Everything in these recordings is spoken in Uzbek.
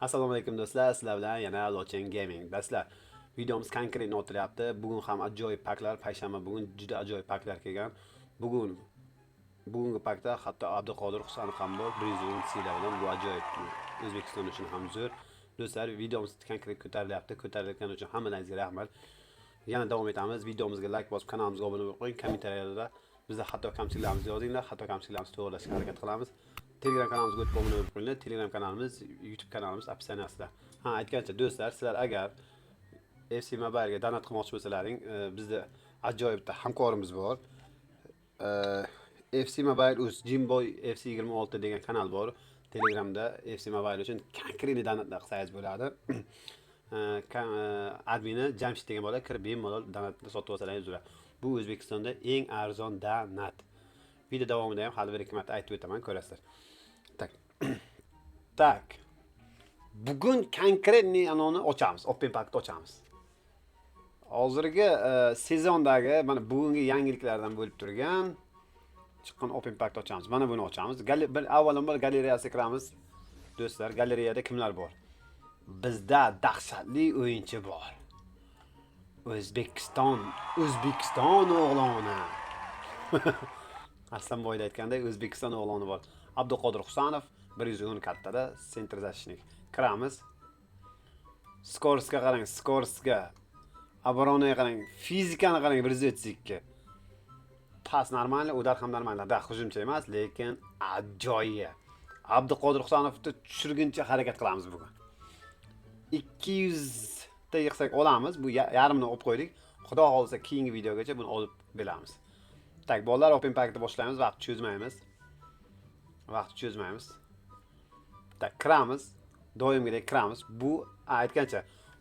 Assalomu alaykum do'stlar, sizlar bilan yana Lochin Gaming. Do'stlar, videomiz konkretni o'tiryapti. Bugun ham ajoyib paklar, payshanba bugun juda ajoyib paklar kelgan. Bugungi pakda hatto Abduqodir Husanov ham bor. 110 silar bilan bu ajoyib. O'zbekiston uchun ham zo'r. Do'stlar, videomiz konkret ko'tarilyapti. Ko'tarilgani uchun hammangizga rahmat. Yana davom etamiz. Videomizga like bosib, kanalimizga obuna bo'ling. Kommentariyada bizda hatto kamchiliklarimizni yozinglar. Hatto kamchiliklarimizni to'g'rilashga harakat qilamiz. Telegram kanalimizga o'tib obuna bo'lib qo'yinglar. Telegram kanalimiz, YouTube kanalimiz opsiyasida. Ha, aytgancha do'stlar, sizlar agar FC Mobile ga donat qilmoqchi bo'lsalaring, bizda ajoyib hamkorimiz bor. FC Mobile uz Jimboy FC 26 degan kanal bor. Telegramda FC Mobile uchun konkret donatlar qilsangiz bo'ladi. Admini Jamshid degan bola kirib bemalol donatni sotib olsangiz bo'ladi. Bu O'zbekistonda eng arzon donat. Video davomida ham hali bir ikki marta aytib o'taman, ko'rasizlar. Tak. Bugun konkretni anoni ochamiz, open packni ochamiz. Hozirgi sezondagi mana bugungi yangiliklardan bo'lib turgan chiqqan open packni ochamiz. Mana buni ochamiz. Avvalambor galereyasiga kiramiz. Do'stlar, galereyada kimlar bor? Bizda dahshatli o'yinchi bor. O'zbekiston o'g'loni. Aslanboyda aytganday O'zbekiston o'g'loni bor. Abduqodir Husanov 110 kattada sentr защитник. Kiramiz. Skorsga qarang, Skorsga. Оборонаga qarang, fizikani qarang 132. Pas normal, udar ham normal. Da hujumchi emas, lekin ajoyib. Abduqodir Husanovni tushirguncha harakat qilamiz bugun. 200 ta yig'sak olamiz. Bu yarmini olib qo'ydik. Xudo xolisa keyingi videogacha buni olib beramiz. Tak, bolalar open packni boshlaymiz, vaqt cho'zmaymiz. Tak, kiramiz. Doimgidek kiramiz. Bu aytgancha,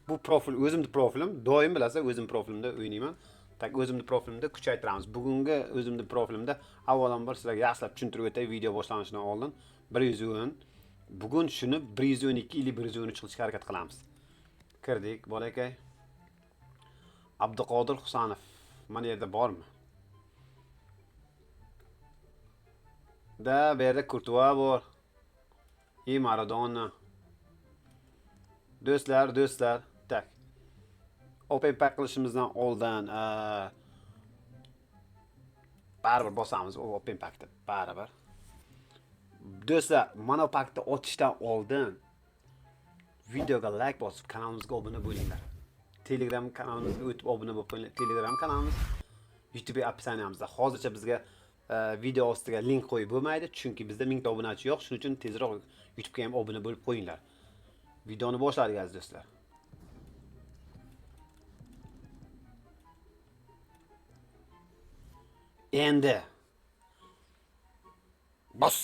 bu profil o'zimning profilim, doim bilasiz, o'zim profilimda o'ynayman. Tak, o'zimning profilimda kuchaytiramiz. Bugungi o'zimning profilimda avvalambor sizlarga yaxshilab tushuntirib o'tay video boshlanishidan oldin 110. Bugun shuni 112 ili 113 qilishga harakat qilamiz. Kirdik, bolakay. Abduqodir Husanov mana yerda bormi? Da, bu yerda Kurtuva bor. Maradona. Do'stlar, tak. Open pack qilishimizdan oldin baribir bosamiz open packni, baribir. Do'stlar, mana packni ochishdan oldin videoga like bosib, kanalimizga obuna bo'linglar. Telegram kanalimizga o'tib obuna bo'lib qo'yinglar. Telegram kanalimiz YouTube opsiyamizda. Hozircha bizga video ostiga link qo'yib bo'lmaydi, chunki bizda 1000 ta obunachi yo'q. Shuning uchun tezroq YouTube ga ham obuna bo'lib qo'yinglar. Videoni boshladik aziz do'stlar. Endi bos.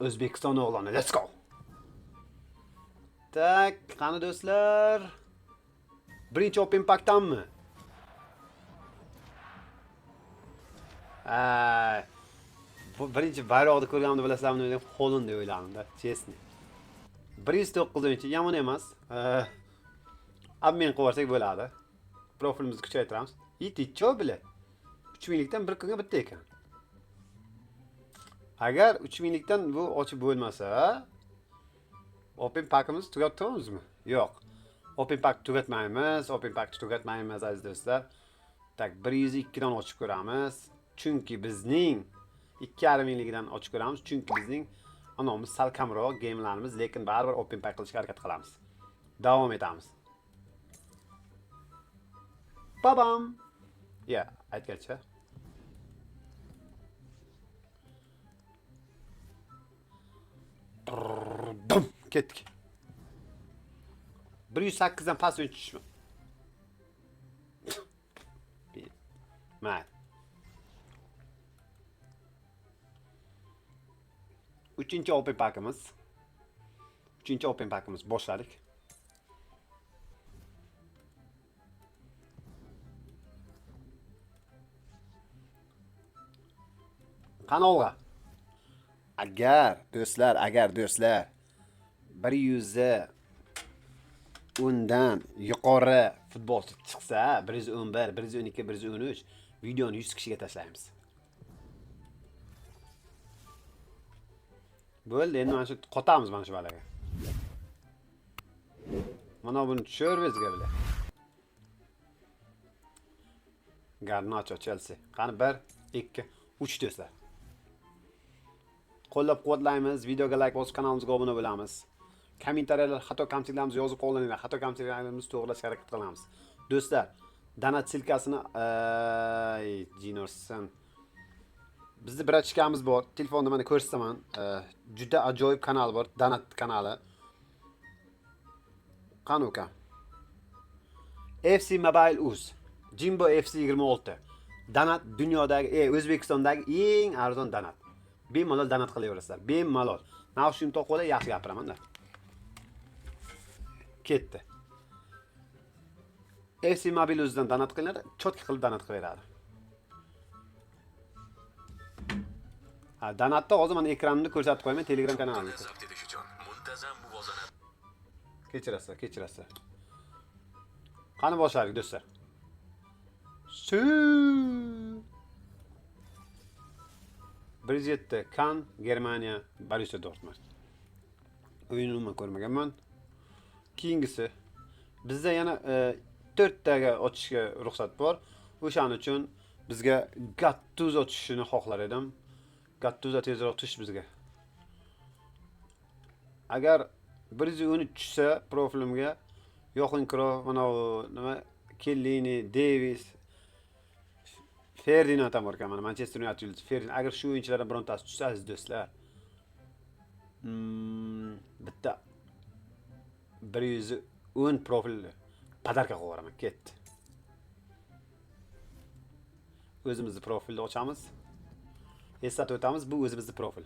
O'zbekiston o'g'loni, let's go. Tak, qani do'stlar? Birinchi open packdanmi? Birinchi bayroqni ko'rganimda bilasizlarmi deb qo'lin deb o'yladim-da, chestni. 109 o'yinchi yomon emas. Обмен qilib olsak bo'ladi. Profilimizni kuchaytiramiz. Yetitcho bile. 3000 likdan bir kunga bitta ekan. Agar 3000 likdan bu ochib bo'lmasa, open packimiz tugatdimizmi? Yo'q. Open pack tugatmaymiz aziz do'stlar. Tak, 102 dan ochib ko'ramiz. Chunki bizning 2,5 ligidan ochib ko'ramiz. Chunki bizning anamiz sal kamroq gamelarimiz, lekin baribir open pack qilishga harakat qilamiz. Davom etamiz. Babam. Ya, aytgancha. Ketdik. 108 dan pas o'tishmi? Mayli. 3-chi open packimiz boshladik. Kanalga. Agar do'stlar 100 undan yuqori futbolchi chiqsa, 111, 112, 113 videoni 100 kishiga tashlaymiz. Bo'ldi, endi mana shu qotamiz mana shu balaga. Mana buni tushir bizga bile. Garnacho Chelsea. Qani 1, 2, 3 do'stlar. Qo'llab-quvvatlaymiz, videoga like bosib, kanalimizga obuna bo'lamiz. Kommentariyalar, xato kamchiliklarimizni yozib qoldiringlar. Xato kamchiliklarimizni to'g'rilashga harakat qilamiz. Do'stlar, donat silkasini Jinorson. Bizda bir achkamiz bor. Telefonda mana ko'rsataman. Juda ajoyib kanal bor, donat kanali. Qani uka? FC Mobile Uz. Jimbo FC 26. Donat dunyodagi, O'zbekistondagi eng arzon donat. Bemalol donat qilaverasizlar. Bemalol. Navshim to'qoda yaxshi gapiraman-da. Ketdi. FC Mobile Uzdan donat qilinglar, cho'tka qilib donat qilaveradi. Donatda hozir mana ekranimni ko'rsatib qo'yaman, Telegram kanalimda. Kechirasiz. Qani boshladik do'stlar. Bridget'te Kan, Germaniya, Borussia Dortmund. O'yinni umuman ko'rmaganman. Keyingisi bizda yana 4 taga ochishga ruxsat bor. O'shaning uchun bizga Gattuso tushishini xohlar edim. Gattuso tezroq tush bizga. Agar 113 tushsa profilimga Johan Cruyff, mana nima Kellini, Davis, Ferdinand ham bor ekan, mana Manchester United Ferdinand. Agar shu o'yinchilardan birontasi tushsa aziz do'stlar, bitta 110 profil padarka qilib yuboraman. Ketdi. O'zimizni profilni ochamiz. Eslatib o'tamiz, bu o'zimizni profil.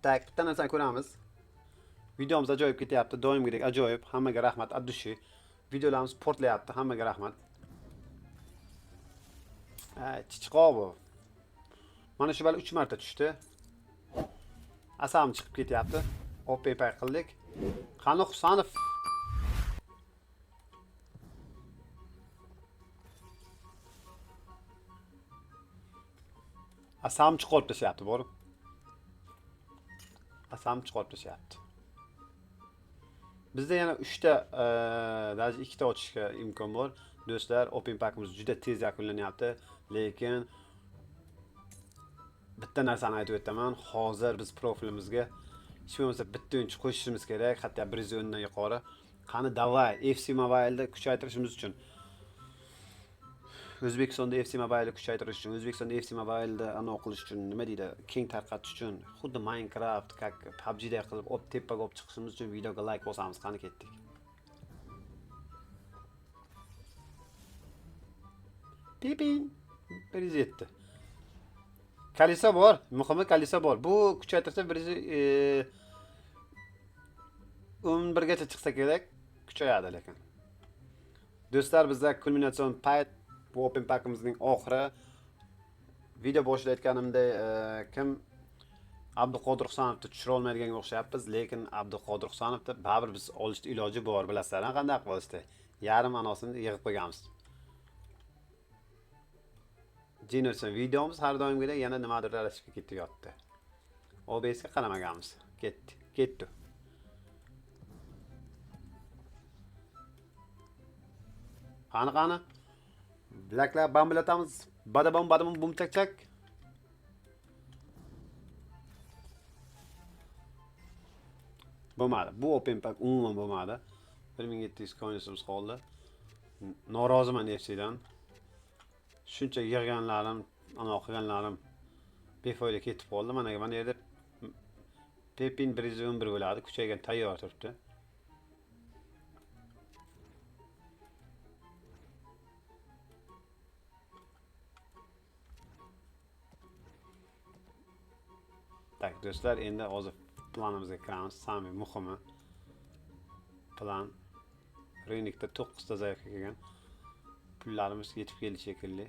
Tak, bitta narsani ko'ramiz. Videomiz ajoyib ketyapti, doimgidek ajoyib. Hammaga rahmat, addushi. Videolarimiz portlayapti, hammaga rahmat. Chichiqoq bu. Mana shu bal 3 marta tushdi. Asam chiqib ketyapti. OPP qildik. Qani Husanov. Asam chiqib tashyapti, borib. Asam chiqib tashyapti. Bizda yana 3 ta, даже 2 ta ochishga imkon bor. Do'stlar, open packimiz juda tez yakunlanyapti, lekin bitta narsani aytib o'taman. Hozir biz profilimizga hech bo'lmasa bitta o'yinchi qo'shishimiz kerak, hatto 110 dan yuqori. Qani davay, FC Mobile'da kuchaytirishimiz uchun. O'zbekistonda FC Mobile'ni kuchaytirish uchun, O'zbekistonda FC Mobile'da anav qilish uchun, nima deydi, keng tarqatish uchun, xuddi Minecraft, как PUBG'da qilib, tepaga olib chiqishimiz uchun videoga like bosamiz. Qani ketdik. Pipin, Bridget'te. Kalisa bor, muhimi kalisa bor. Bu kuchaytirsa 11 gacha chiqsa kerak, kuchayadi lekin. Do'stlar, bizda kulminatsion payt, bu open packimizning oxiri. Video boshlayotganimda kim Abduqodir Husanovni tushira olmaydiganga o'xshayapmiz, lekin Abduqodir Husanovni baribir biz olishda iloji bor, bilasizlar, qanday qilishdi. Yarim anosini yig'ib qo'yganmiz. Jinorson videomiz har doimgidek yana nimadir aralashib ketyapti. OBS'ga qaramaganmiz. Ketdi. Qani. Blacklar bambilatamiz. Badabam bum chak. Bo'lmadi. Bu open pack umuman bo'lmadi. 1700 coinsimiz qoldi. Noroziman FC'dan. Shuncha yig'ganlarim, ana qilganlarim befoyda ketib qoldi. Mana yerda Pepin 111 bo'ladi, kuchaygan tayyor turibdi. Tak do'stlar, endi hozir planimizga kiramiz. Samimiy muhimi plan. Reynikda 9 ta zaifga kelgan. Pullarimiz yetib keldi shekilli.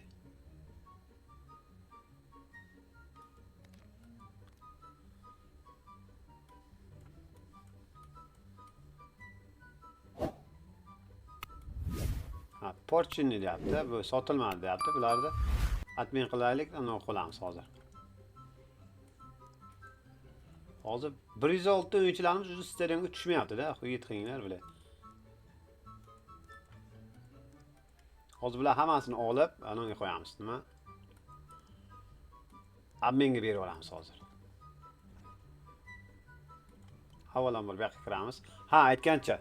Porchini deyapti, bu sotilmadi deyapti. Bularni admin qilaylik, anav qilamiz hozir. Hozir 106 o'yinchilarimiz o'zi stadionga tushmayapti-da, qo'yib qilinglar bular. Hozir bular hammasini olib, anonga qo'yamiz, nima? Abmenga berib olamiz hozir. Avvalambor bu yoqqa kiramiz. Ha, aytgancha,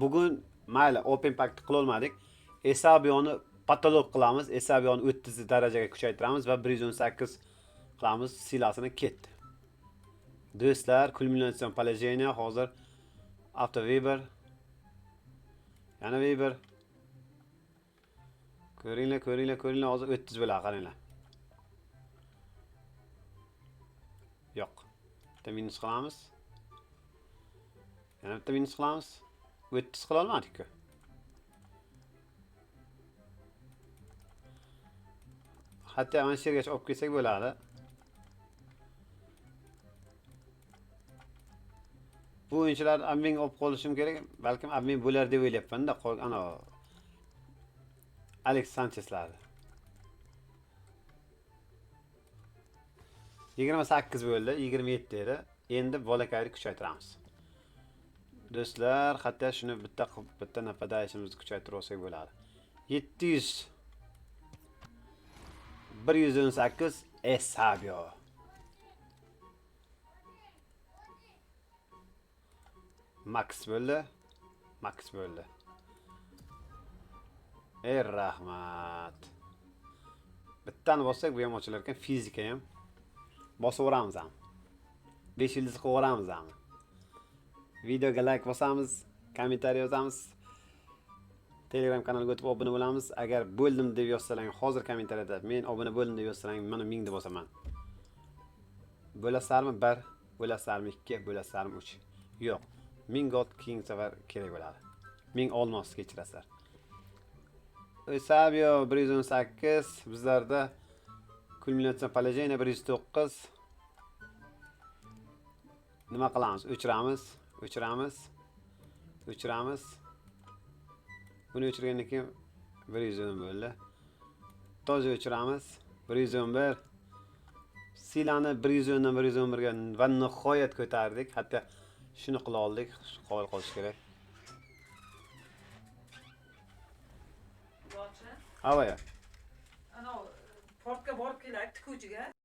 bugun mayli open pack qila olmadik. Esabioni patolog qilamiz. Esabioni 30 darajaga kuchaytiramiz va 118 qilamiz. Silasini ketdi. Do'stlar, kulminatsion положение hozir Auto Weber. Yana Weber. Ko'ringlar, hozir 30 bo'ladi, qaranglar. Yo'q. Bitta minus qilamiz. Yana bitta minus qilamiz. 30 qila olmadik-ku. Hatto mana shu yergacha olib kelsak bo'ladi. Bu o'yinchilar admin olib qolishim kerak. Balkim admin bo'lar deb o'ylayapman-da, ana Alex Sancheslarni. 28 bo'ldi, 27 edi. Endi bolakayni kuchaytiramiz. Do'stlar, hatto shuni bitta napadayishimizni kuchaytirib olsak bo'ladi. 700 118 Esabio. Max bo'ldi. Rahmat. Bittani bossak bu ham ochilar ekan, fizika ham. Bosaveramiz ham. 5 yildiz qo'yamiz ham. Videoga like bosamiz, kommentariy yozamiz. Telegram kanaliga o'tib obuna bo'lamiz. Agar bo'ldim deb yozsalaring, hozir kommentariyada men obuna bo'ldim deb yozsalaring, mana 1000 deb bosaman. Bo'lasizlarmi 1, bo'lasizlarmi 2, bo'lasizlarmi 3? Yo'q. 1000 gold keyingi safar kerak bo'ladi. 1000 olmos kechirasizlar. Sabio 118 bizlarda kulminatsion положение 109. Nima qilamiz? O'chiramiz. Buni o'chirgandan keyin 110 bo'ldi. Toza o'chiramiz. 111. Silani 110 dan 111 ga va nihoyat ko'tardik. Hatto shuni qila oldik. Qobil qolish kerak. Avaya. Ana portga borib kelaylik tikuvchiga.